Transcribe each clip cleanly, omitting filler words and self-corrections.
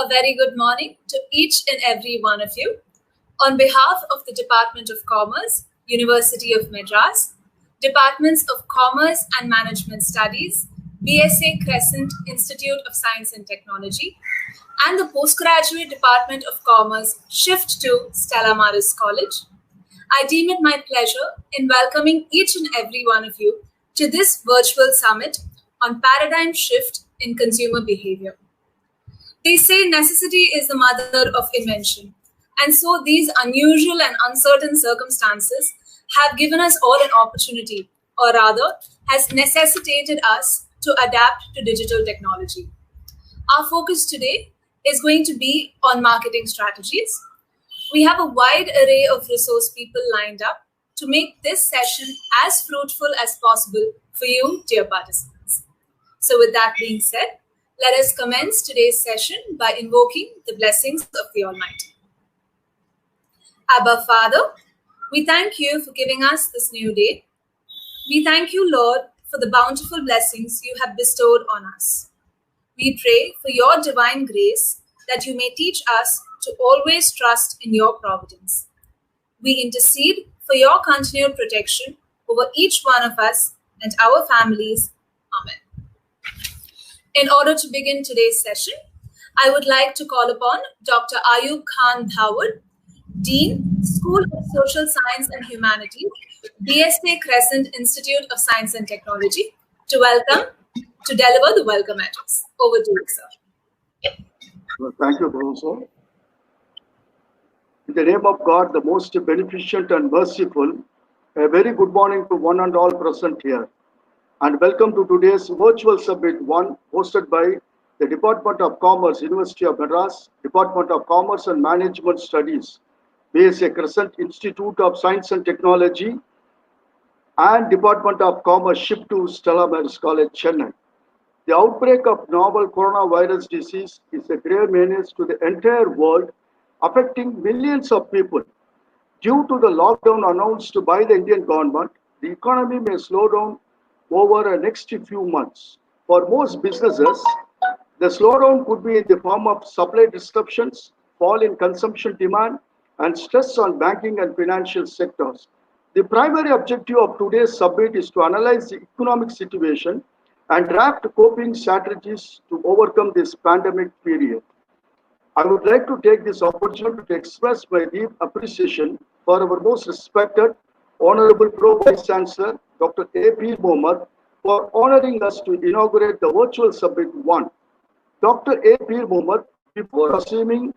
A very good morning to each and every one of you. On behalf of the Department of Commerce, University of Madras, Departments of Commerce and Management Studies, BSA Crescent Institute of Science and Technology, and the Postgraduate Department of Commerce shift to Stella Madras College, I deem it my pleasure in welcoming each and every one of you to this virtual summit on paradigm shift in consumer behavior. They say necessity is the mother of invention, and so these unusual and uncertain circumstances have given us all an opportunity, or rather, has necessitated us to adapt to digital technology. Our focus today is going to be on marketing strategies. We have a wide array of resource people lined up to make this session as fruitful as possible for you, dear participants. So with that being said, let us commence today's session by invoking the blessings of the Almighty. Abba Father, we thank you for giving us this new day. We thank you, Lord, for the bountiful blessings you have bestowed on us. We pray for your divine grace that you may teach us to always trust in your providence. We intercede for your continued protection over each one of us and our families. Amen. In order to begin today's session, I would like to call upon Dr. Ayub Khan Dhawad, Dean, School of Social Science and Humanities, BSA Crescent Institute of Science and Technology, to deliver the welcome address. Over to you, sir. Well, thank you, Professor. In the name of God, the most beneficent and merciful, a very good morning to one and all present here. And welcome to today's virtual summit one hosted by the Department of Commerce, University of Madras, Department of Commerce and Management Studies, BSA Crescent Institute of Science and Technology, and Department of Commerce shipped to Stella Madras College, Chennai. The outbreak of novel coronavirus disease is a grave menace to the entire world, affecting millions of people. Due to the lockdown announced by the Indian government, the economy may slow down over the next few months. For most businesses, the slowdown could be in the form of supply disruptions, fall in consumption demand, and stress on banking and financial sectors. The primary objective of today's summit is to analyze the economic situation and draft coping strategies to overcome this pandemic period. I would like to take this opportunity to express my deep appreciation for our most respected Honorable Pro Vice Chancellor, Dr. A. P. Mohammed, for honoring us to inaugurate the virtual summit one. Dr. A. P. Mohammed, before assuming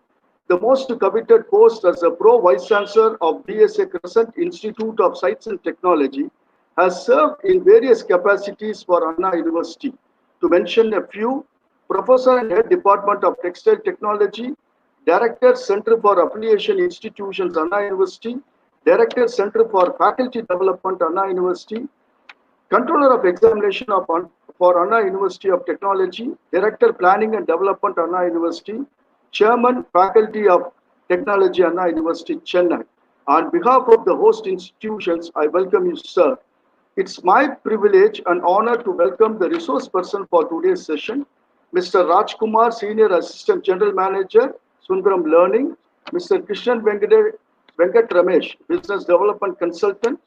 the most coveted post as a Pro Vice Chancellor of BSA Crescent Institute of Science and Technology, has served in various capacities for Anna University. To mention a few, Professor and Head Department of Textile Technology, Director Center for Affiliation Institutions, Anna University, Director Center for Faculty Development, Anna University, Controller of Examination for Anna University of Technology, Director Planning and Development, Anna University, Chairman Faculty of Technology, Anna University, Chennai. On behalf of the host institutions, I welcome you, sir. It's my privilege and honor to welcome the resource person for today's session, Mr. Rajkumar, Senior Assistant General Manager, Sundaram Learning, Mr. Krishnan Venkat Ramesh, Business Development Consultant,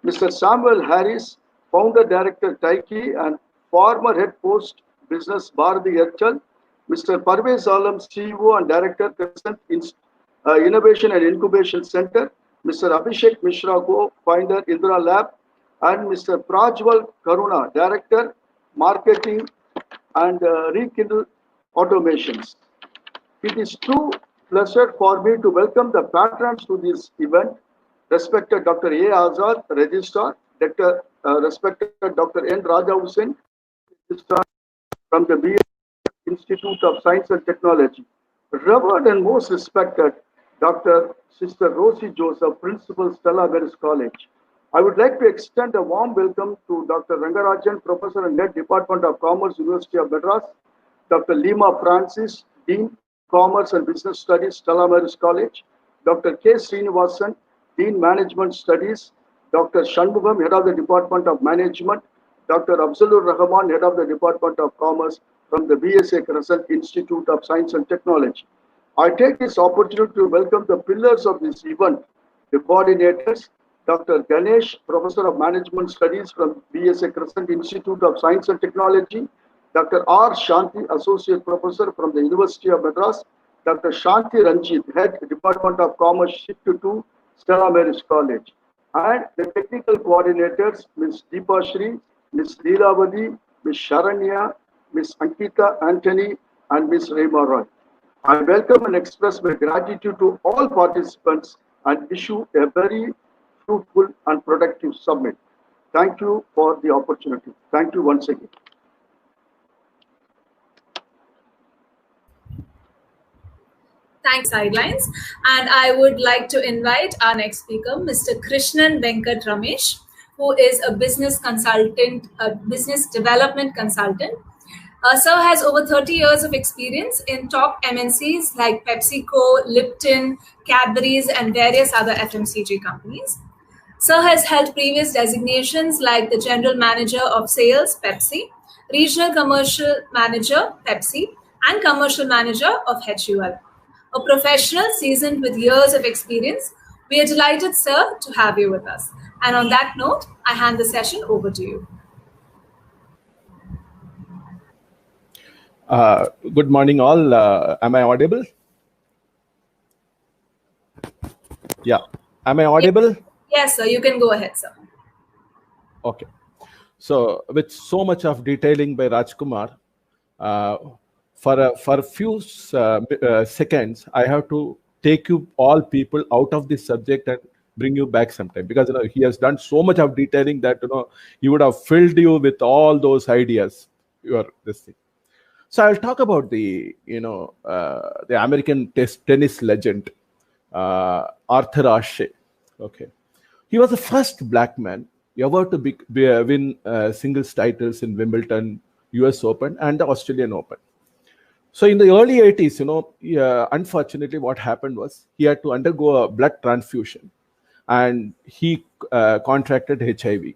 Mr. Samuel Harris, Founder Director Taiki and former Head Post Business Bharati Airtel, Mr. Parvez Alam, CEO and Director Crescent Innovation and Incubation Center, Mr. Abhishek Mishra, Co-Founder Indra Lab, and Mr. Prajwal Karuna, Director Marketing and Rekindle Automations. It is true pleasure for me to welcome the patrons to this event, respected Dr. A. Azad, Registrar, respected Dr. N. Raja Hussain, Registrar from the BA Institute of Science and Technology, revered and most respected Dr. Sister Rosie Joseph, Principal, Stella Madras College. I would like to extend a warm welcome to Dr. Rangarajan, Professor and Head Department of Commerce, University of Madras, Dr. Lima Francis, Dean, Commerce and Business Studies, Stella Madras College, Dr. K. Srinivasan, Dean Management Studies, Dr. Shanmugam, Head of the Department of Management, Dr. Afzalur Rahman, Head of the Department of Commerce from the BSA Crescent Institute of Science and Technology. I take this opportunity to welcome the pillars of this event, the coordinators, Dr. Ganesh, Professor of Management Studies from BSA Crescent Institute of Science and Technology, Dr. R. Shanti, Associate Professor from the University of Madras, Dr. Shanti Ranjit, Head Department of Commerce, Shift to Stella College, and the technical coordinators, Ms. Deepa Shri, Ms. Leelavadi, Ms. Sharanya, Ms. Ankita Anthony, and Ms. Rema Roy. I welcome and express my gratitude to all participants and wish you a very fruitful and productive summit. Thank you for the opportunity. Thank you once again. Thanks, sidelines. And I would like to invite our next speaker, Mr. Krishnan Venkat Ramesh, who is a business consultant, a business development consultant. Sir has over 30 years of experience in top MNCs like PepsiCo, Lipton, Cadbury's, and various other FMCG companies. Sir has held previous designations like the General Manager of Sales, Pepsi, Regional Commercial Manager, Pepsi, and Commercial Manager of HUL. A professional seasoned with years of experience, we are delighted, sir, to have you with us. And on that note, I hand the session over to you. Good morning, all. Am I audible? Yeah. Am I audible? Yes, sir. You can go ahead, sir. Okay. So, with so much of detailing by Rajkumar, for a few seconds, I have to take you all people out of this subject and bring you back sometime, because he has done so much of detailing that he would have filled you with all those ideas. This thing. So I'll talk about the American tennis legend, Arthur Ashe. Okay, he was the first black man ever to win singles titles in Wimbledon, US Open, and the Australian Open. So in the early 80s, unfortunately, what happened was he had to undergo a blood transfusion, and he contracted HIV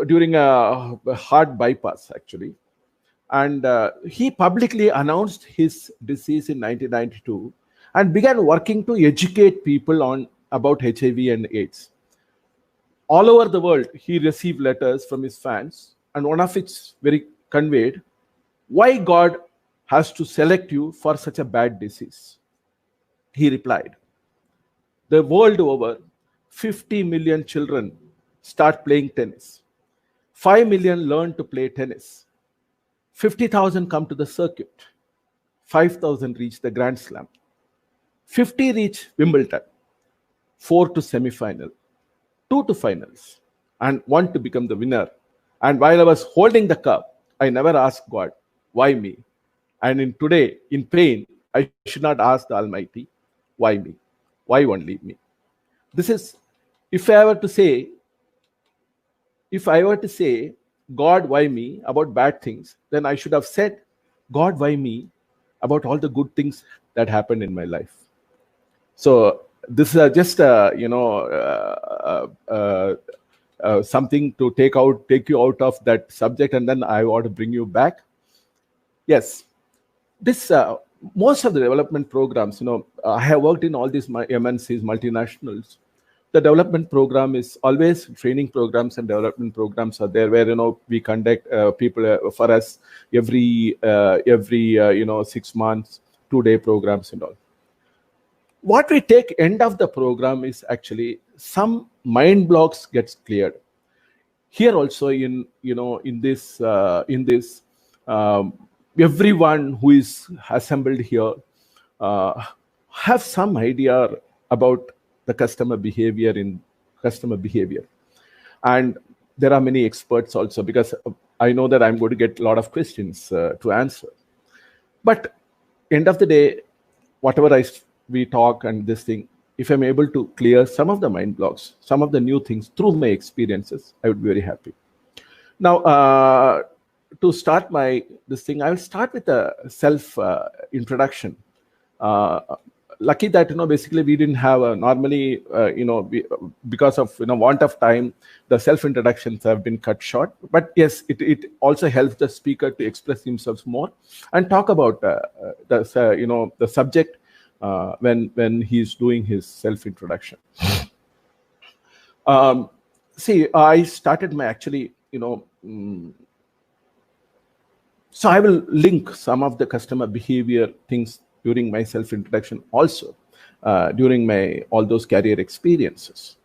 during a heart bypass, actually. And he publicly announced his disease in 1992 and began working to educate people about HIV and AIDS. All over the world, he received letters from his fans, and one of which very conveyed, "Why God has to select you for such a bad disease?" He replied, "The world over, 50 million children start playing tennis. 5 million learn to play tennis. 50,000 come to the circuit. 5,000 reach the Grand Slam. 50 reach Wimbledon. 4 to semi-final. 2 to finals. And 1 to become the winner. And while I was holding the cup, I never asked God, why me? And today, in pain, I should not ask the Almighty, why me? Why only me?" This is, if I were to say, God, why me about bad things, then I should have said, God, why me about all the good things that happened in my life. So this is just something to take you out of that subject, and then I want to bring you back. Yes, this most of the development programs, I have worked in all these MNCs, multinationals. The development program is always training programs, and development programs are there where we conduct people for us every 6 months, 2-day programs and all. What we take end of the program is actually some mind blocks gets cleared. Here also in this everyone who is assembled here have some idea about the customer behavior. And there are many experts also, because I know that I'm going to get a lot of questions to answer. But end of the day, whatever we talk and this thing, if I'm able to clear some of the mind blocks, some of the new things through my experiences, I would be very happy. Now, to start this thing, I will start with a self introduction. lucky that basically we didn't have a normally because of want of time, the self introductions have been cut short. But yes, it also helps the speaker to express himself more and talk about the subject when he's doing his self introduction. See, I started my actually so I will link some of the customer behavior things during my self-introduction also, during my all those career experiences.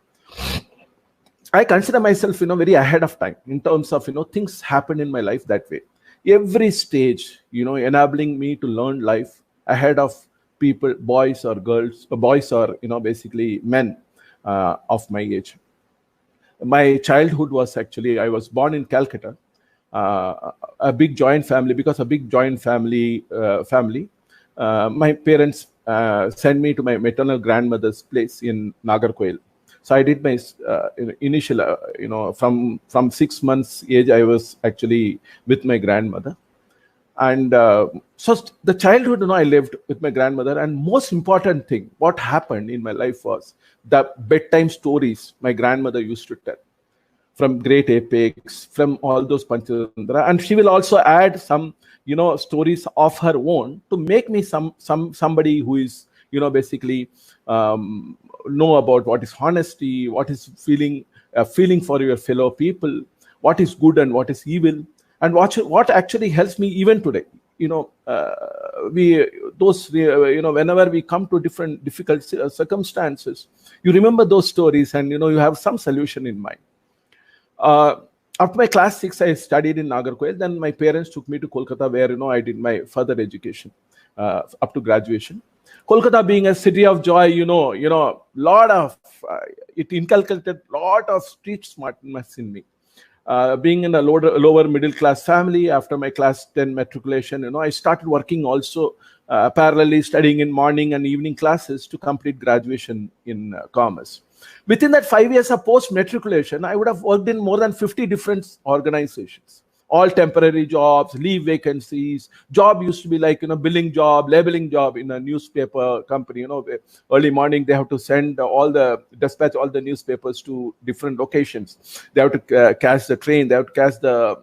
I consider myself, very ahead of time in terms of, things happen in my life that way. Every stage, enabling me to learn life ahead of people, boys or girls, boys or, basically men of my age. My childhood was actually, I was born in Calcutta, a big joint family. Because a big joint family, my parents sent me to my maternal grandmother's place in Nagarkoil. So I did my initial, from 6 months age, I was actually with my grandmother. And so the childhood, I lived with my grandmother. And most important thing, what happened in my life was the bedtime stories my grandmother used to tell, from great epics, from all those Panchadandra. And she will also add some, stories of her own to make me somebody who is, basically know about what is honesty, what is feeling for your fellow people, what is good and what is evil, and what actually helps me even today. Whenever we come to different difficult circumstances, you remember those stories, and you have some solution in mind. After my class 6, I studied in Nagarkoil. Then my parents took me to Kolkata, where I did my further education up to graduation. Kolkata being a city of joy, lot of it inculcated lot of street smartness in me. Being in a lower middle class family, after my class 10 matriculation, I started working also parallelly, studying in morning and evening classes to complete graduation in commerce. Within that 5 years of post-matriculation, I would have worked in more than 50 different organizations, all temporary jobs, leave vacancies. Job used to be like, billing job, labeling job in a newspaper company. Early morning, they have to dispatch all the newspapers to different locations. They have to catch the train, they have to catch the,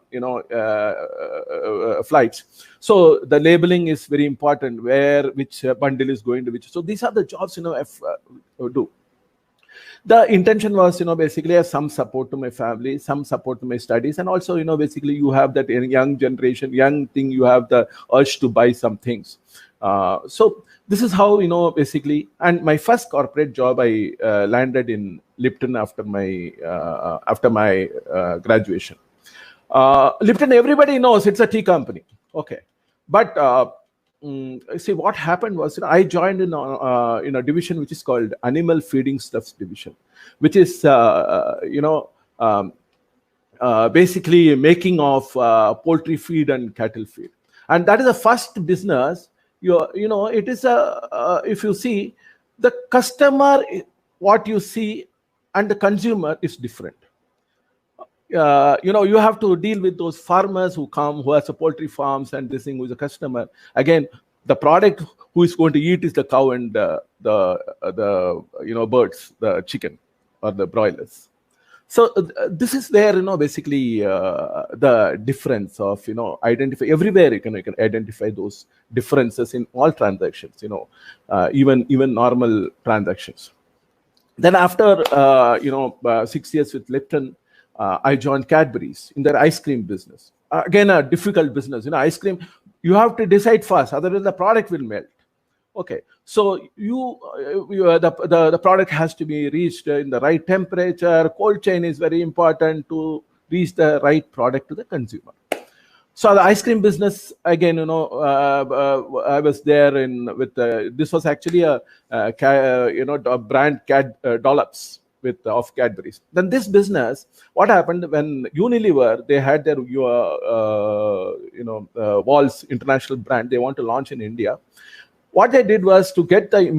flights. So the labeling is very important, which bundle is going to which. So these are the jobs, I do. The intention was, basically some support to my family, some support to my studies. And also, basically you have that young generation, young thing, you have the urge to buy some things. So this is how, basically, and my first corporate job, I landed in Lipton after my graduation. Lipton, everybody knows it's a tea company. Okay. But see, what happened was, I joined in a division which is called Animal Feeding Stuffs Division, which is basically making of poultry feed and cattle feed. And that is the first business. It is if you see the customer, what you see, and the consumer is different. You have to deal with those farmers who has a poultry farms, and this thing who is a customer. Again, the product who is going to eat is the cow and the birds, the chicken or the broilers. So this is where basically the difference of identify everywhere. You can identify those differences in all transactions. Even normal transactions. Then after 6 years with Lipton, I joined Cadbury's in their ice cream business. Again, a difficult business. Ice cream, you have to decide fast, otherwise the product will melt. Okay, so the product has to be reached in the right temperature. Cold chain is very important to reach the right product to the consumer. So the ice cream business, again, I was there with this was actually a brand Dollops of Cadbury's. Then this business, what happened when Unilever, they had their Walls international brand they want to launch in India. What they did was to get the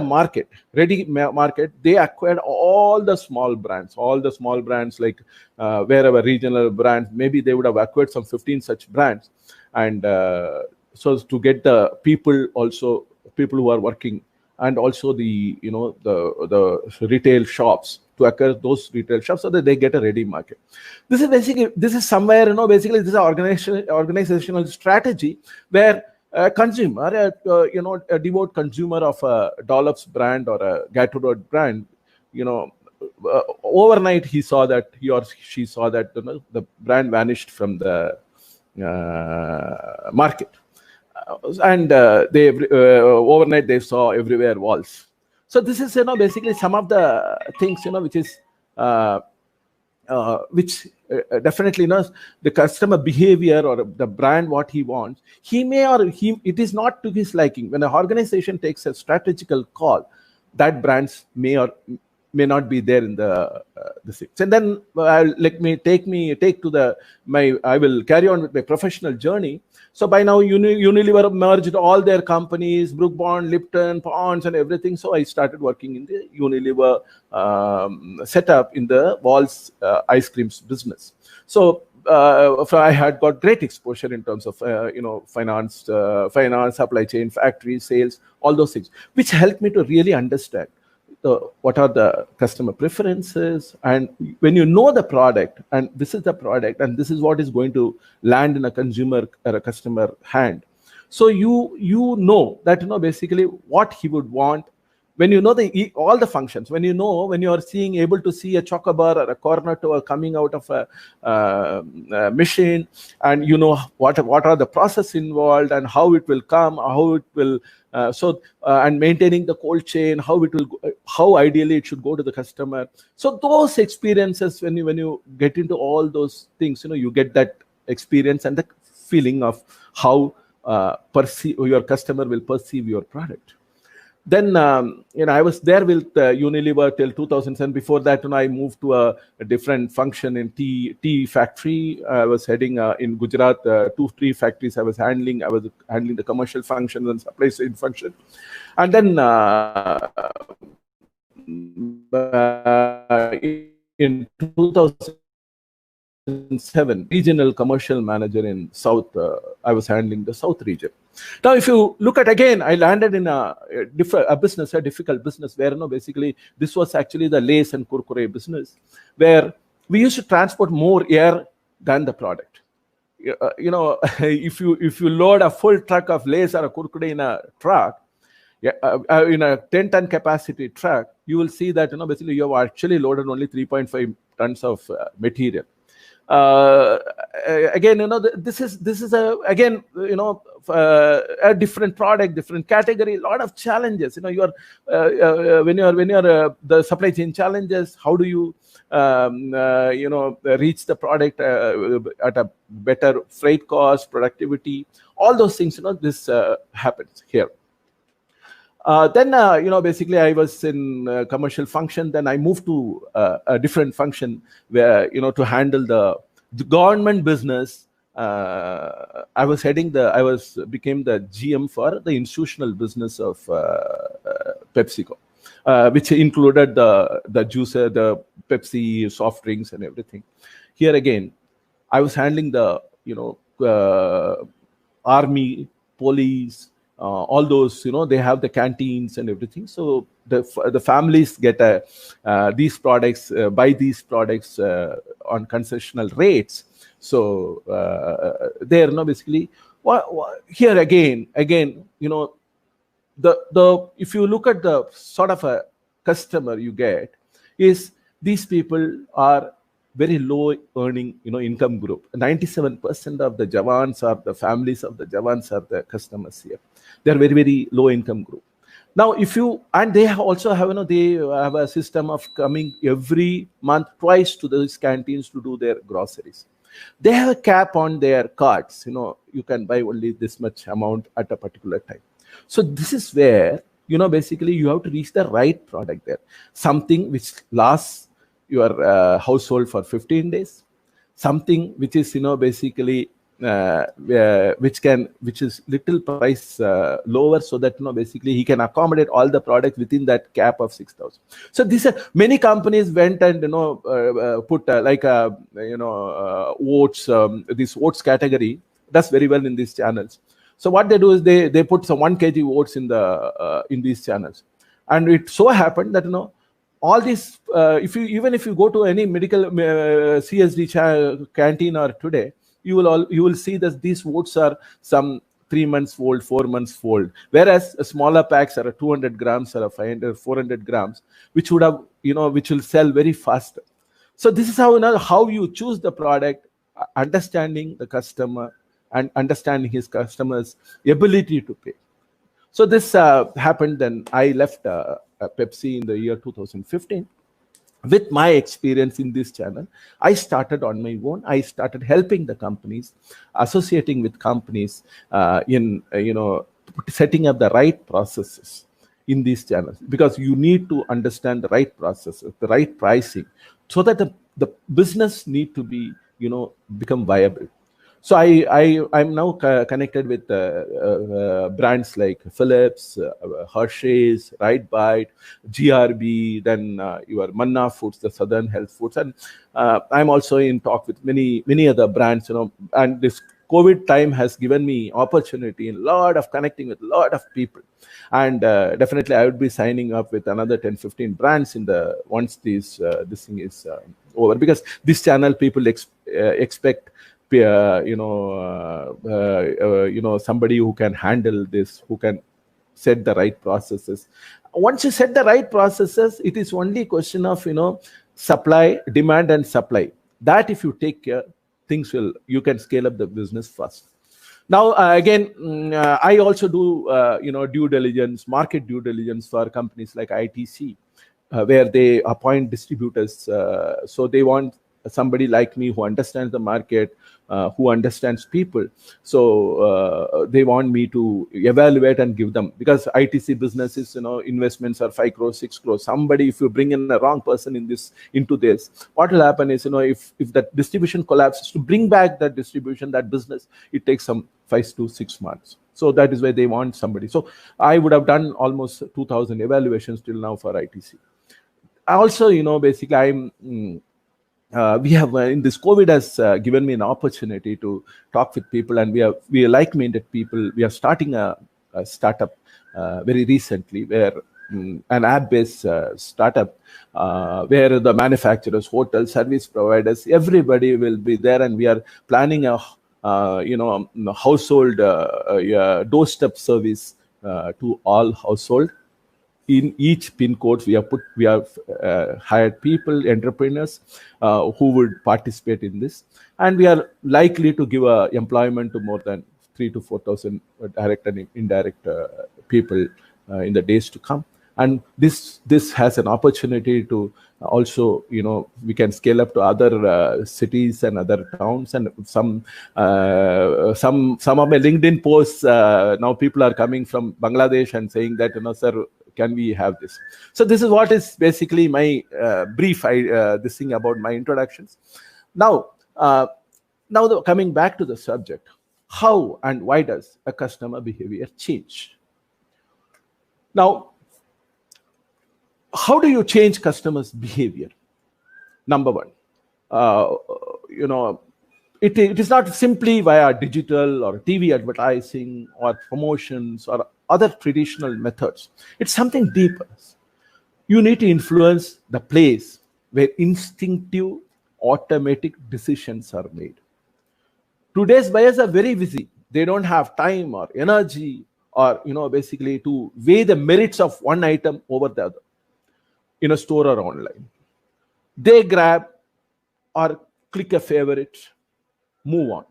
market, ready market. They acquired all the small brands like wherever regional brands. Maybe they would have acquired some 15 such brands, and so to get the people also people who are working, and also the the retail shops, to acquire those retail shops so that they get a ready market. This is basically, this is somewhere, basically this is an organizational strategy where a consumer, a devout consumer of a Dollops brand or a Gatorade brand, overnight he saw that, he or she saw that the brand vanished from the market, and they overnight they saw everywhere walls. So this is basically some of the things which is which definitely knows the customer behavior or the brand what he wants. He may, or he, it is not to his liking. When an organization takes a strategical call, that brands may or may not be there in the six. And then let me take to the I will carry on with my professional journey. So by now Unilever merged all their companies, Brook Bond, Lipton, Ponds, and everything. So I started working in the Unilever setup in the Walls ice creams business. So I had got great exposure in terms of finance, supply chain, factory, sales, all those things, which helped me to really understand what are the customer preferences. And when you know the product, and this is the product, and this is what is going to land in a consumer or a customer hand, so you know that basically what he would want. When you know all the functions, when you are able to see a chocobar or a cornetto coming out of a machine, and what are the process involved and how it will come, how it will and maintaining the cold chain, how ideally it should go to the customer. So those experiences, when you get into all those things, you get that experience and the feeling of how your customer will perceive your product. Then I was there with Unilever till 2007. Before that, I moved to a different function in tea factory. I was heading in Gujarat 2 tea factories. I was handling the commercial function and supply chain function. And then in 2007, regional commercial manager in South. I was handling the South region. Now, if you look at, again, I landed in a difficult business where, basically, this was actually the Lays and Kurkure business, where we used to transport more air than the product. If you load a full truck of Lays or a Kurkure in a truck, in a 10-ton capacity truck, you will see that, basically, you have actually loaded only 3.5 tons of material. Again, this is a different product, different category, a lot of challenges. When you're the supply chain challenges, how do you reach the product at a better freight cost, productivity, all those things. This happens here. Then basically I was in commercial function. Then I moved to a different function where to handle the government business. I became the GM for the institutional business of PepsiCo, which included the juicer, the Pepsi soft drinks, and everything. Here again, I was handling the army, police. All those, they have the canteens and everything. So the families get these products, buy these products on concessional rates. So there, basically, here again, if you look at the sort of a customer you get, is these people are very low earning, income group. 97% of the Jawans, or the families of the Jawans, are the customers here. They're very, very low income group. Now, they also have, they have a system of coming every month twice to those canteens to do their groceries. They have a cap on their cards. You can buy only this much amount at a particular time. So this is where, basically you have to reach the right product there. Something which lasts your household for 15 days. Something which is, basically which is little price lower, so that basically he can accommodate all the products within that cap of 6,000. So these are many companies went and put like oats, this oats category does very well in these channels. So what they do is they put some 1 kg oats in these channels, and it so happened that all these even if you go to any medical CSD canteen or today, you will see that these oats are some 3 months old, 4 months old, whereas smaller packs are 200 grams or 500 400 grams, which would have which will sell very fast. So this is how you choose the product, understanding the customer and understanding his customer's ability to pay. So this happened. Then I left Pepsi in the year 2015. With my experience in this channel, I started on my own. I started helping the companies, associating with companies in setting up the right processes in these channels, because you need to understand the right processes, the right pricing, so that the business need to be become viable. So I'm now connected with brands like Philips, Hershey's, Right Bite, GRB, then your Manna Foods, the Southern Health Foods, and I'm also in talk with many other brands. And this COVID time has given me opportunity in lot of connecting with a lot of people, and definitely I would be signing up with another 10-15 brands once this thing is over, because this channel people expect somebody who can handle this, who can set the right processes. Once you set the right processes, it is only a question of supply, demand and supply. That if you take care, you can scale up the business fast. Now again, I also do due diligence, market due diligence for companies like ITC, where they appoint distributors. So they want somebody like me who understands the market, who understands people. So they want me to evaluate and give them, because ITC businesses, investments are 5 crores, 6 crores. Somebody, if you bring in a wrong person into this, what will happen is, if that distribution collapses, to bring back that distribution, that business, it takes some 5 to 6 months. So that is why they want somebody. So I would have done almost 2,000 evaluations till now for ITC. Also, basically we have in this COVID has given me an opportunity to talk with people, and we are like-minded people. We are starting a startup very recently, where an app-based startup where the manufacturers, hotels, service providers, everybody will be there, and we are planning a household doorstep service to all household. In each pin codes, we have hired people, entrepreneurs who would participate in this, and we are likely to give employment to more than 3,000 to 4,000 direct and indirect people in the days to come. And this has an opportunity to also, we can scale up to other cities and other towns. And some of my LinkedIn posts now, people are coming from Bangladesh and saying that, sir, can we have this? So this is what is basically my brief this thing about my introductions. Now coming back to the subject, how and why does a customer behavior change? Now, how do you change customers' behavior? Number one, it is not simply via digital or TV advertising or promotions or other traditional methods. It's something deeper. You need to influence the place where instinctive, automatic decisions are made. Today's buyers are very busy. They don't have time or energy or, basically to weigh the merits of one item over the other in a store or online. They grab or click a favorite, move on.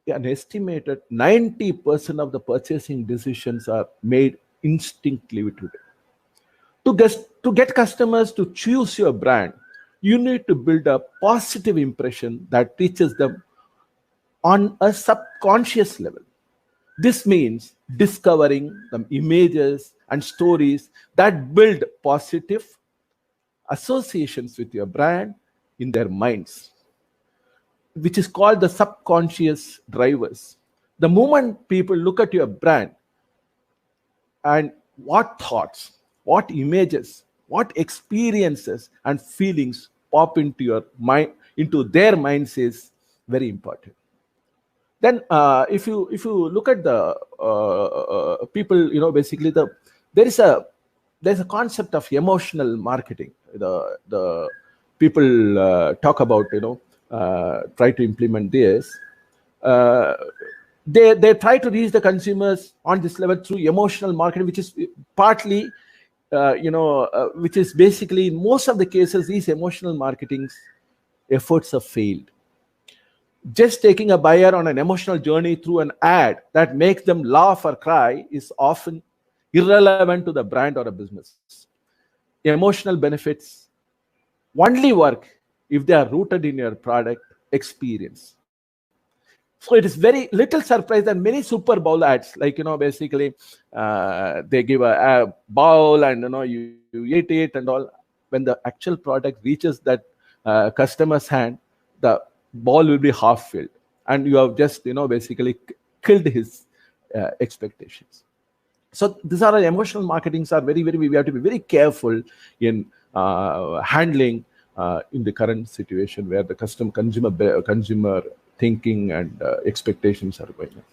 An estimated 90% of the purchasing decisions are made instinctively today. To get customers to choose your brand, you need to build a positive impression that reaches them on a subconscious level. This means discovering the images and stories that build positive associations with your brand in their minds, which is called the subconscious drivers. The moment people look at your brand, and what thoughts, what images, what experiences and feelings pop into your mind, into their minds, is very important. Then if you look at the people, basically there's a concept of emotional marketing. The people talk about, try to implement this. They try to reach the consumers on this level through emotional marketing, which is partly, which is basically, in most of the cases, these emotional marketing efforts have failed. Just taking a buyer on an emotional journey through an ad that makes them laugh or cry is often irrelevant to the brand or a business. Emotional benefits only work if they are rooted in your product experience. So it is very little surprise that many Super Bowl ads, like, basically they give a bowl and, you eat it and all. When the actual product reaches that customer's hand, the ball will be half filled, and you have just, basically killed his expectations. So these are emotional marketings are very, very, we have to be very careful in handling in the current situation where the consumer thinking and expectations are going on.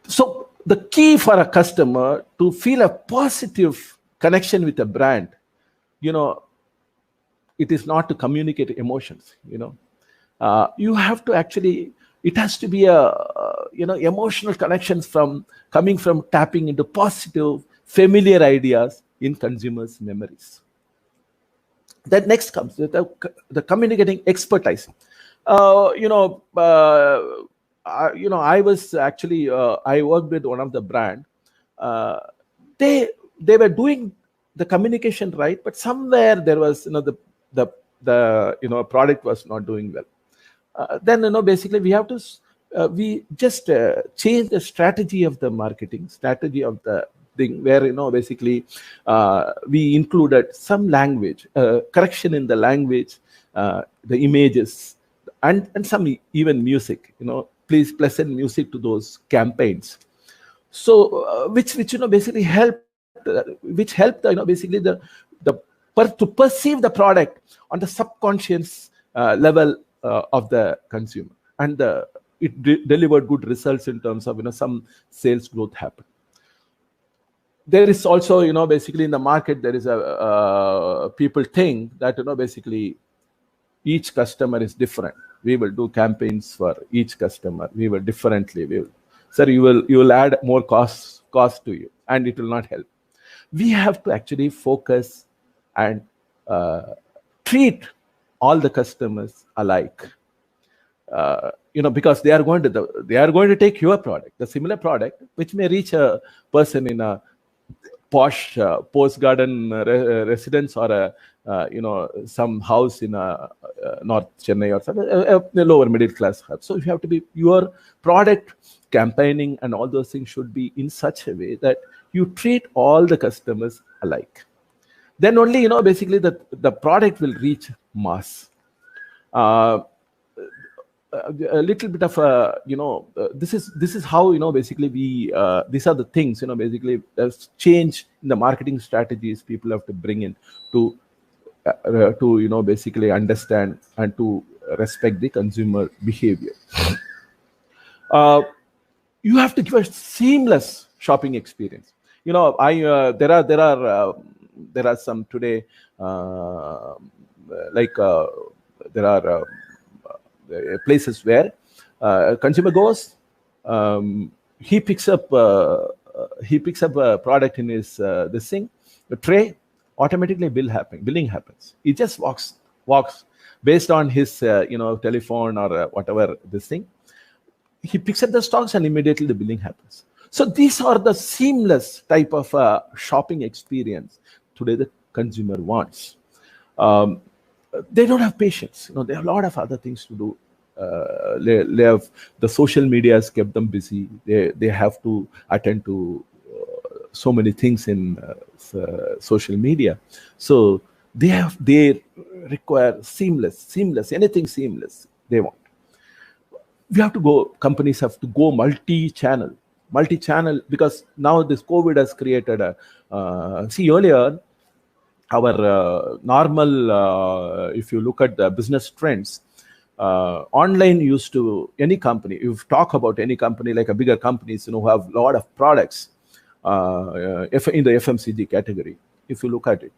So the key for a customer to feel a positive connection with a brand, it is not to communicate emotions. You have to actually, it has to be a emotional connections coming from tapping into positive, familiar ideas in consumers' memories. Then next comes the communicating expertise. I was actually I worked with one of the brand. They were doing the communication right, but somewhere there was, the product was not doing well. Then, basically we have to we just change the strategy of the marketing, strategy of the thing, where, basically we included some language correction in the language, the images, and some even music, please pleasant music to those campaigns. So which basically helped basically to perceive the product on the subconscious level of the consumer, and it delivered good results in terms of, some sales growth happened. There is also, basically in the market, there is a people think that, basically each customer is different. We will do campaigns for each customer. We will differently. Sir, you will add more cost to you, and it will not help. We have to actually focus and treat all the customers alike. Because they are going to take your product, the similar product, which may reach a person in a posh post garden residence, or some house in North Chennai, or something, a lower middle class house. So you have to be, your product campaigning and all those things should be in such a way that you treat all the customers alike. Then only, basically the product will reach mass. A little bit of this is how, basically we these are the things, basically there's change in the marketing strategies people have to bring in to basically understand and to respect the consumer behavior. You have to give a seamless shopping experience. There are some today, there are places where consumer goes, he picks up a product in his this thing, the tray, automatically billing happens. He just walks based on his telephone or whatever this thing. He picks up the stocks and immediately the billing happens. So these are the seamless type of shopping experience today the consumer wants. They don't have patience. They have a lot of other things to do. They have, the social media has kept them busy. They have to attend to so many things in social media. So they require seamless, anything seamless they want. Companies have to go multi-channel, because now this COVID has created earlier, our normal, if you look at the business trends, online used to, any company, if you talk about any company like a bigger companies, who have a lot of products in the FMCG category, if you look at it,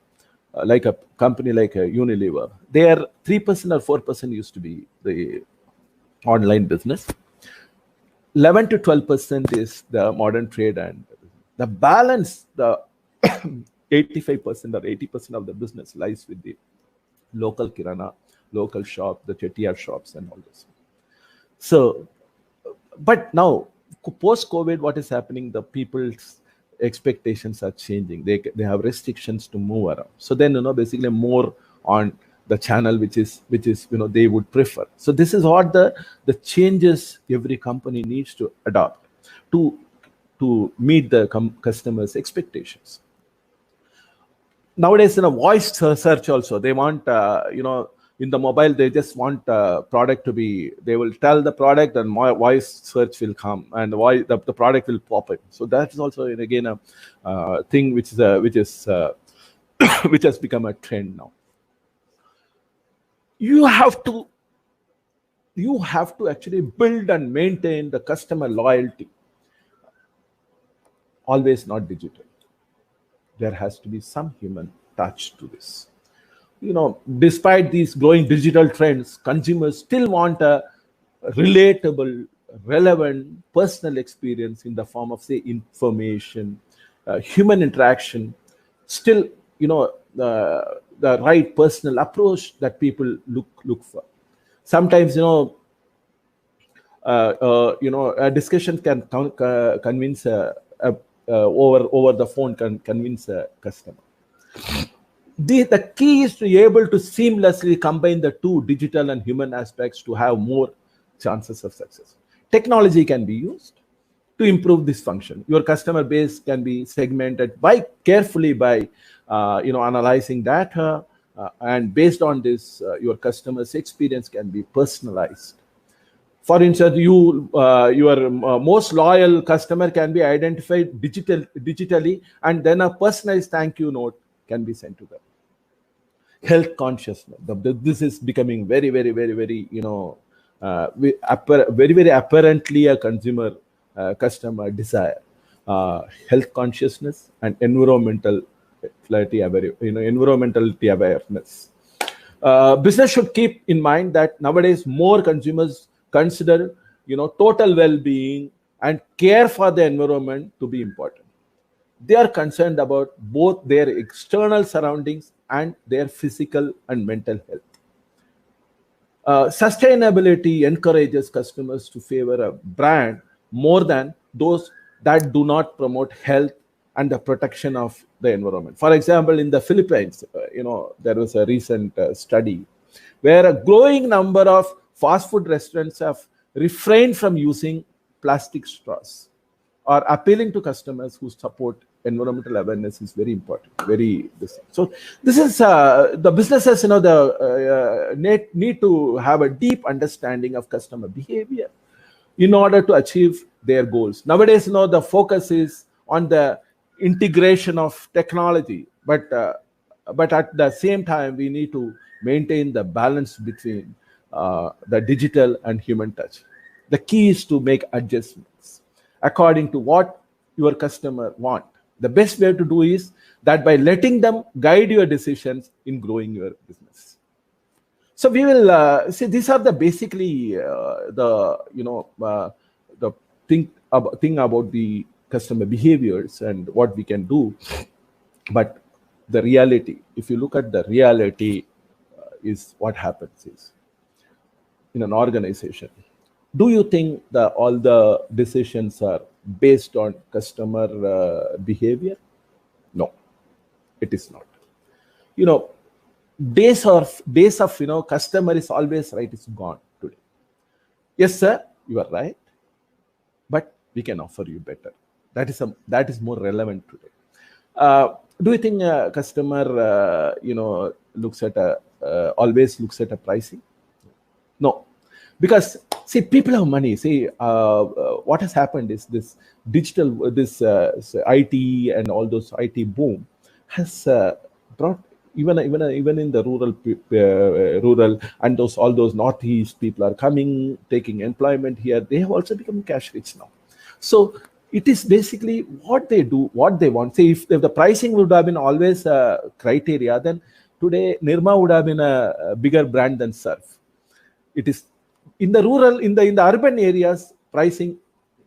like a company like a Unilever, their 3% or 4% used to be the online business. 11 to 12% is the modern trade, and the balance, the 85% or 80% of the business lies with the local kirana, local shop, the chettiar shops, and all this. So, but now post-COVID, what is happening? The people's expectations are changing. They have restrictions to move around. So then basically more on the channel which is they would prefer. So this is what the changes every company needs to adopt to meet the customers' expectations. Nowadays, voice search also, they want in the mobile, they just want product to be, they will tell the product and voice search will come and the product will pop in. So that is also again a thing which has become a trend now. You have to actually build and maintain the customer loyalty. Always not digital. There has to be some human touch to this. Despite these growing digital trends, consumers still want a relatable, relevant, personal experience in the form of, say, information, human interaction. Still, the right personal approach that people look for. Sometimes, a discussion can convince over the phone can convince a customer. The key is to be able to seamlessly combine the two digital and human aspects to have more chances of success. Technology can be used to improve this function. Your customer base can be segmented carefully by analyzing data, and based on this, your customer's experience can be personalized. For instance, your most loyal customer can be identified digitally, and then a personalized thank you note can be sent to them. Health consciousness. This is becoming very, very, very, very, very, very apparently a customer desire. Health consciousness and environmentality awareness. Business should keep in mind that nowadays more consumers consider total well-being and care for the environment to be important. They are concerned about both their external surroundings and their physical and mental health. Sustainability encourages customers to favor a brand more than those that do not promote health and the protection of the environment. For example, in the Philippines, there was a recent study where a growing number of fast food restaurants have refrained from using plastic straws, or appealing to customers who support environmental awareness is very important. So this is the businesses, need to have a deep understanding of customer behavior in order to achieve their goals. Nowadays, the focus is on the integration of technology, but at the same time, we need to maintain the balance between the digital and human touch. The key is to make adjustments according to what your customer want. The best way to do is that by letting them guide your decisions in growing your business. So we will see, these are the basically the thing about the customer behaviors and what we can do. But the reality, if you look at the reality, is what happens is in an organization. Do you think that all the decisions are based on customer behavior? No, it is not. Days of customer is always right is gone today. Yes, sir, you are right, but we can offer you better. That is more relevant today. Do you think a customer always looks at a pricing? No. Because, see, people have money. See, what has happened is this IT and all those IT boom has brought even in the rural, and all those northeast people are coming, taking employment here. They have also become cash rich now. So it is basically what they do, what they want. Say if the pricing would have been always a criteria, then today Nirma would have been a bigger brand than Surf. It is in the rural, in the urban areas, pricing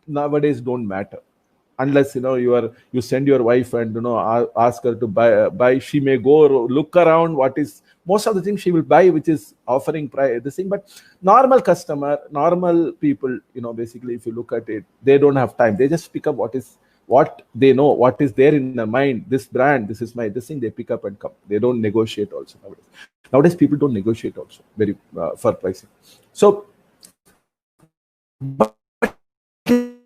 nowadays don't matter, unless you send your wife and ask her to buy. She may go look around what is most of the things she will buy, which is offering price this thing. But normal customer, normal people, basically, if you look at it, they don't have time. They just pick up what they know, what is there in their mind. This brand, this is this thing. They pick up and come. They don't negotiate also nowadays. Nowadays people don't negotiate also very for pricing. So but in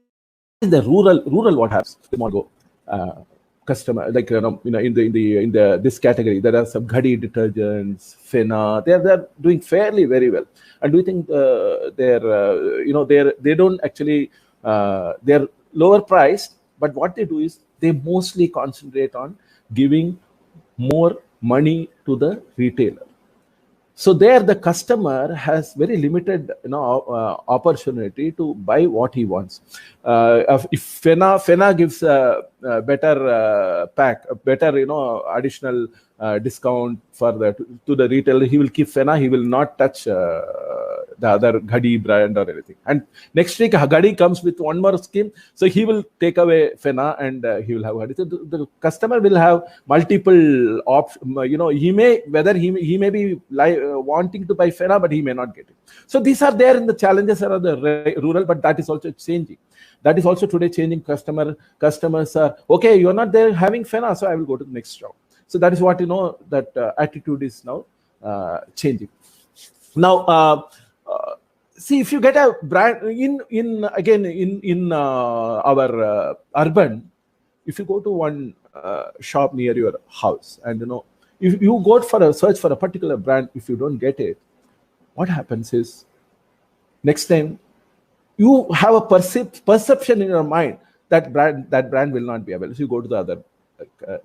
the rural what happens, they want to go customer, like in the this category there are some ghadi detergents, Fena, they're doing fairly very well. And do you think they don't actually they're lower priced, but what they do is they mostly concentrate on giving more money to the retailer. So there the customer has very limited opportunity to buy what he wants. If Fena gives a better pack, a better additional discount to the retailer, he will keep Fena. He will not touch the other Ghadi brand or anything. And next week Ghadi comes with one more scheme, so he will take away Fena and he will have Ghadi. So the customer will have multiple options. He may be wanting to buy Fena, but he may not get it. So these are there in the challenges around the rural, but that is also changing. That is also today changing. Customers are okay. You are not there having Fena, so I will go to the next shop. So that is what that attitude is now changing. Now, see, if you get a brand in our urban, if you go to one shop near your house, and if you go for a search for a particular brand, if you don't get it, what happens is next time you have a perception in your mind that brand will not be available. So you go to the other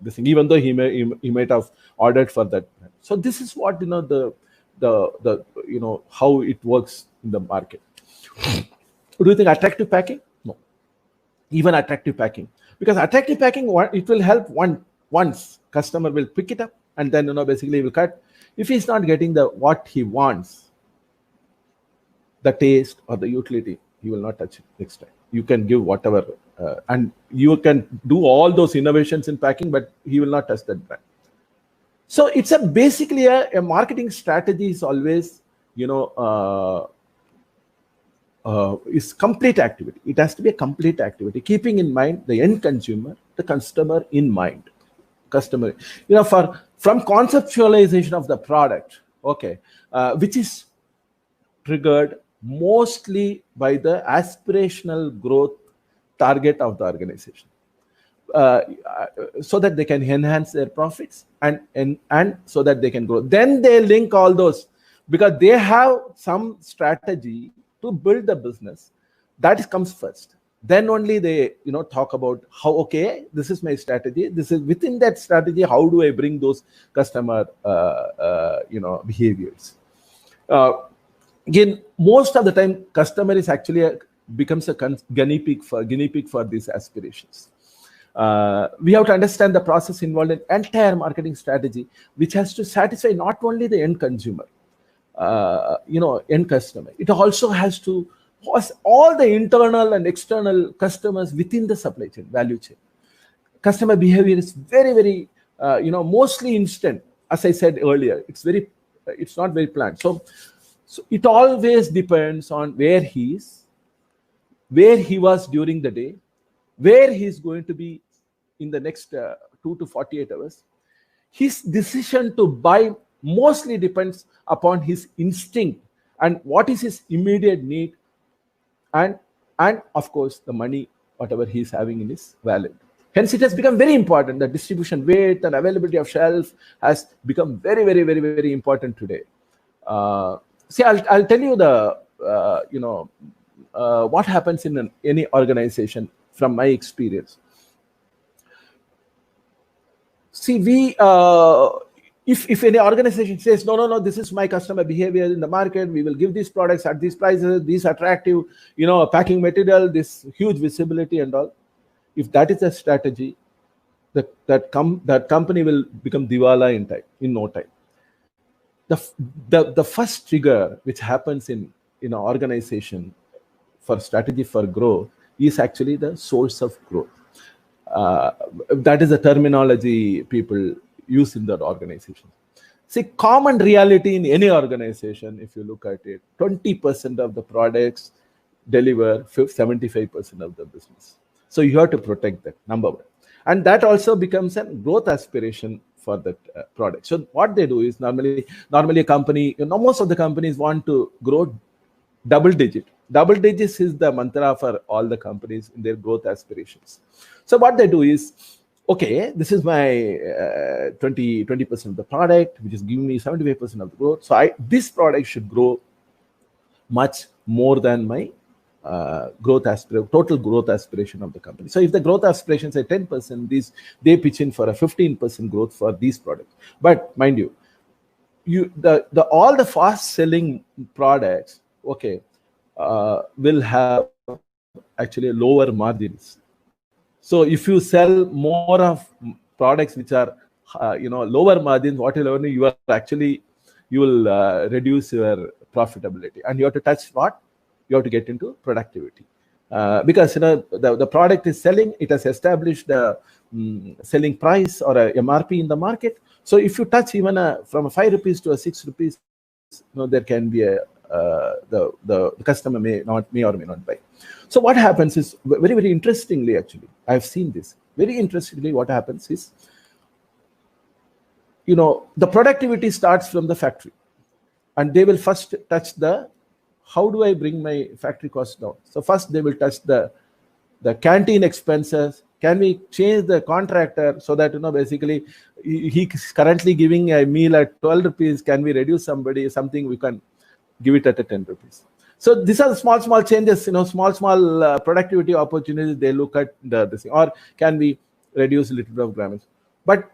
this thing, even though he might have ordered for that brand. So this is what the how it works in the market. Do you think attractive packing? No. Even attractive packing, because attractive packing, it will help once customer will pick it up, and then basically he will cut. If he's not getting what he wants, the taste or the utility, he will not touch it next time. You can give whatever and you can do all those innovations in packing, but he will not touch that brand. So it's basically a marketing strategy is always is complete activity. It has to be a complete activity, keeping in mind the end consumer, the customer in mind. Customer, from conceptualization of the product, okay, which is triggered mostly by the aspirational growth target of the organization, so that they can enhance their profits and so that they can grow. Then they link all those, because they have some strategy to build the business. That comes first. Then only they talk about how, okay, this is my strategy. This is within that strategy, how do I bring those customer behaviors. Again, most of the time, customer is actually becomes a guinea pig for these aspirations. We have to understand the process involved in entire marketing strategy, which has to satisfy not only the end consumer, end customer. It also has to host all the internal and external customers within the supply chain, value chain. Customer behavior is very, very, mostly instant. As I said earlier, it's not very planned. So it always depends on where he is, where he was during the day, where he's going to be in the next 2 to 48 hours. His decision to buy mostly depends upon his instinct and what is his immediate need, and of course the money, whatever he's having in his wallet. Hence, it has become very important. The distribution weight and availability of shelf has become very, very, very, very important today. See, I'll tell you what happens in any organization from my experience. See, if any organization says, no, this is my customer behavior in the market, we will give these products at these prices, these attractive, packing material, this huge visibility and all. If that is a strategy, that company will become diwala in no time. The first trigger which happens in an organization for strategy for growth is actually the source of growth. That is the terminology people use in that organization. See, common reality in any organization, if you look at it, 20% of the products deliver 75% of the business. So you have to protect that, number one. And that also becomes a growth aspiration for that product. So what they do is normally a company, most of the companies want to grow double digit. Double digits is the mantra for all the companies in their growth aspirations. So what they do is, okay, this is my 20% of the product, which is giving me 75% of the growth. So this product should grow much more than my total growth aspiration of the company. So if the growth aspirations are 10%, they pitch in for a 15% growth for these products. But mind you, all the fast selling products, okay, will have actually lower margins. So if you sell more of products which are lower margins, what you'll learn, you will reduce your profitability, and you have to touch what? You have to get into productivity, because the product is selling, it has established the selling price or a MRP in the market. So if you touch even from a 5 rupees to a 6 rupees, there can be the customer may or may not buy. So what happens is, very, very interestingly, actually, I've seen this. Very interestingly, what happens is, the productivity starts from the factory, and they will first touch how do I bring my factory costs down? So first they will touch the canteen expenses. Can we change the contractor so that, basically he's currently giving a meal at 12 rupees. Can we reduce something we can give it at a 10 rupees? So these are small changes, small productivity opportunities. They look at this thing. Or can we reduce a little bit of grammage? But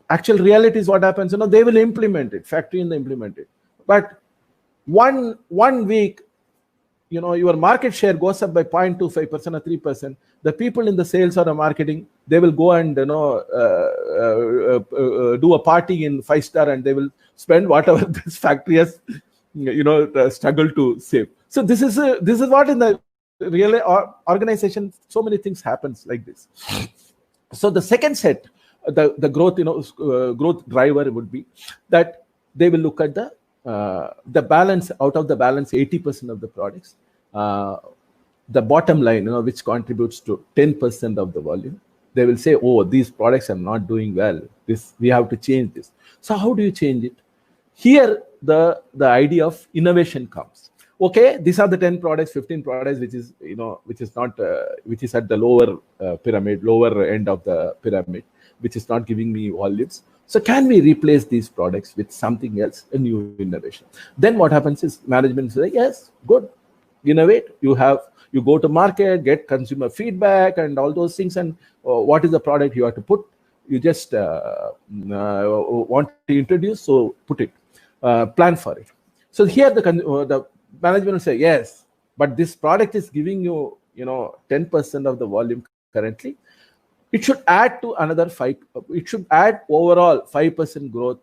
actual reality is what happens, they will implement it, factory in the implement it. But one week, your market share goes up by 0.25% or 3%. The people in the sales or the marketing, they will go and do a party in 5-star, and they will spend whatever this factory has struggled to save. So this is what in the real organization, so many things happens like this. So the second set, the growth growth driver would be that they will look at the balance. Out of the balance, 80% of the products, the bottom line, which contributes to 10% of the volume, they will say, oh, these products are not doing well, we have to change this. So how do you change it? Here the idea of innovation comes. Okay, these are the 10 products, 15 products, which is which is at the lower pyramid, lower end of the pyramid, which is not giving me volumes. So can we replace these products with something else, a new innovation? Then what happens is, management says, yes, good, innovate. You go to market, get consumer feedback and all those things, and what is the product you have to put? You just want to introduce, so put it, plan for it. So here the management will say, yes, but this product is giving you 10% of the volume currently. It should add to another 5. It should add overall 5% growth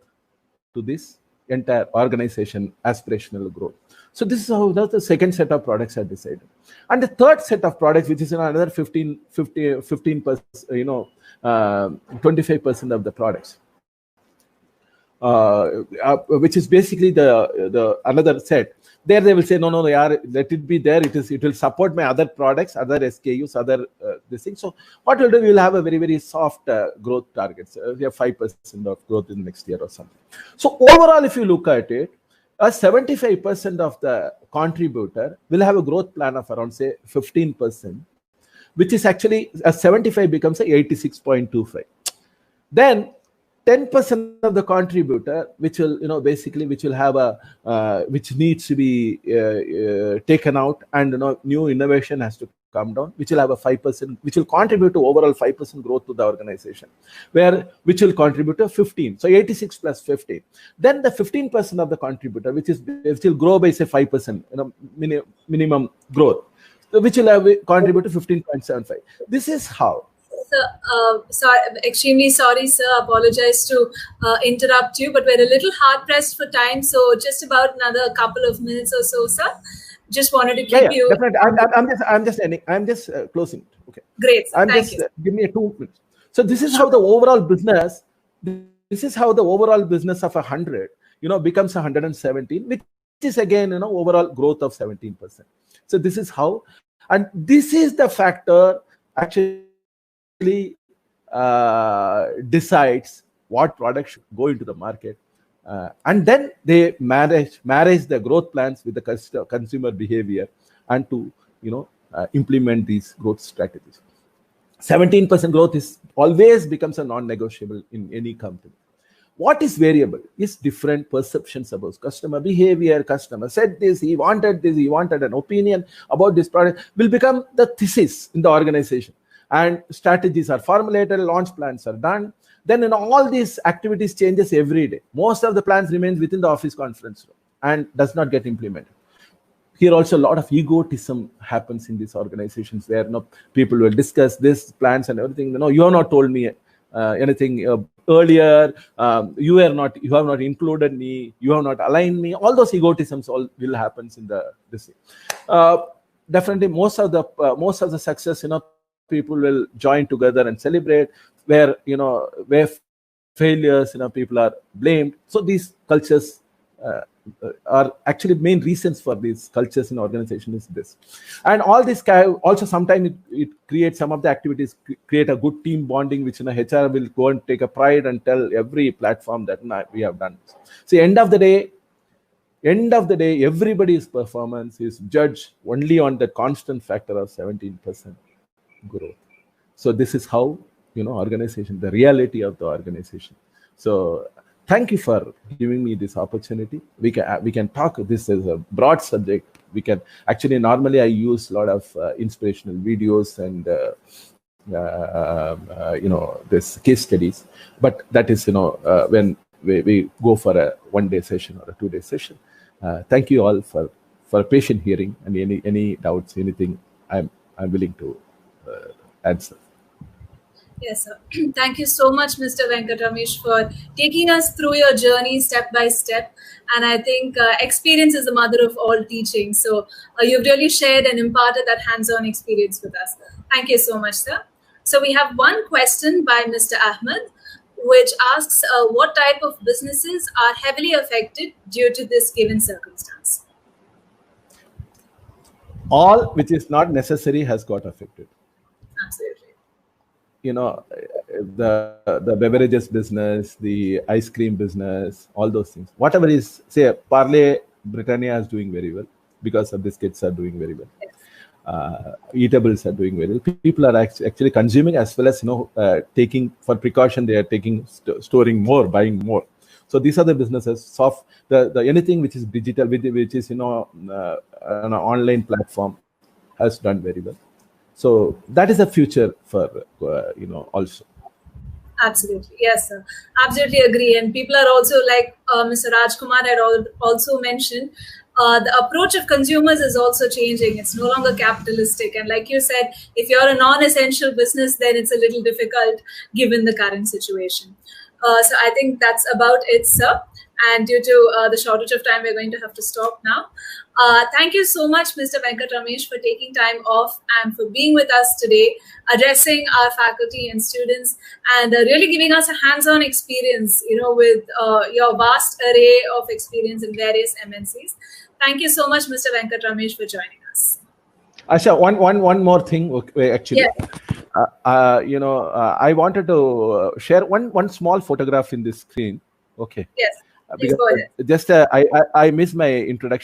to this entire organization aspirational growth. So this is how the second set of products are decided. And the third set of products, which is another 15%, 25% of the products, which is basically the another set. There they will say, no, let it be there. It will support my other products, other SKUs, other this thing. So what we'll do, we will have a very, very soft growth targets. We have 5% of growth in the next year or something. So overall, if you look at it, 75% of the contributor will have a growth plan of around, say, 15%, which is actually, 75 becomes a 86.25. Then 10% of the contributor, which will, basically, which will have which needs to be taken out, and new innovation has to come down, which will have a 5%, which will contribute to overall 5% growth to the organization, which will contribute to 15. So 86 plus 15. Then the 15% of the contributor, which will grow by say 5%, minimum growth, which will have contribute to 15.75. This is how. Sorry, extremely sorry, sir. Apologize to interrupt you, but we're a little hard pressed for time. So just about another couple of minutes or so, sir. Just wanted to keep you. Definitely. I'm just ending. I'm just closing it. Okay. Great. Sir. Thank you. Give me 2 minutes. So this is how the overall business. This is how the overall business of 100, becomes 117, which is again, overall growth of 17%. So this is how, and this is the factor actually decides what product should go into the market, and then they marriage the growth plans with the consumer behavior, and to implement these growth strategies. 17% growth always becomes a non-negotiable in any company. What is variable is different perceptions about customer behavior. Customer said this, he wanted an opinion about this product, will become the thesis in the organization. And strategies are formulated, launch plans are done. Then all these activities changes every day. Most of the plans remains within the office conference room and does not get implemented. Here also a lot of egotism happens in these organizations where people will discuss this plans and everything. You have not told me anything earlier. You have not included me. You have not aligned me. All those egotisms all will happen in this. Definitely, most of the success, people will join together and celebrate. Where failures, people are blamed. So these cultures are actually main reasons for these cultures in organization is this. And all this also sometimes it creates some of the activities create a good team bonding, which HR will go and take a pride and tell every platform that we have done. See, end of the day, everybody's performance is judged only on the constant factor of 17% growth. So this is how organization, the reality of the organization. So thank you for giving me this opportunity. We can talk. This is a broad subject. We can actually, normally I use a lot of inspirational videos and this case studies, but that is when we go for a 1-day session or a 2-day session. Thank you all for patient hearing, and any doubts, anything, I'm willing to answer. Yes, sir. Thank you so much, Mr. Venkataramesh, for taking us through your journey step by step. And I think experience is the mother of all teaching. So you've really shared and imparted that hands-on experience with us. Thank you so much, sir. So we have one question by Mr. Ahmed, which asks, what type of businesses are heavily affected due to this given circumstance? All which is not necessary has got affected. Absolutely. The beverages business, the ice cream business, all those things. Whatever is, say, Parle Britannia is doing very well because of biscuits are doing very well. Eatables are doing very well. People are actually consuming, as well as taking for precaution. They are storing more, buying more. So these are the businesses. The anything which is digital, which is an online platform, has done very well. So that is the future for also. Absolutely, yes, sir. Absolutely agree. And people are also, like Mr. Rajkumar had also mentioned, the approach of consumers is also changing. It's no longer capitalistic. And like you said, if you're a non-essential business, then it's a little difficult given the current situation. So I think that's about it, sir. And due to the shortage of time, we're going to have to stop now. Thank you so much, Mr. Venkataramesh, for taking time off and for being with us today, addressing our faculty and students, and really giving us a hands-on experience, with your vast array of experience in various MNCs. Thank you so much, Mr. Venkataramesh, for joining us. Asha, one more thing, actually. Yes. I wanted to share one small photograph in this screen. Okay. Yes. Please go ahead. Just I missed my introduction.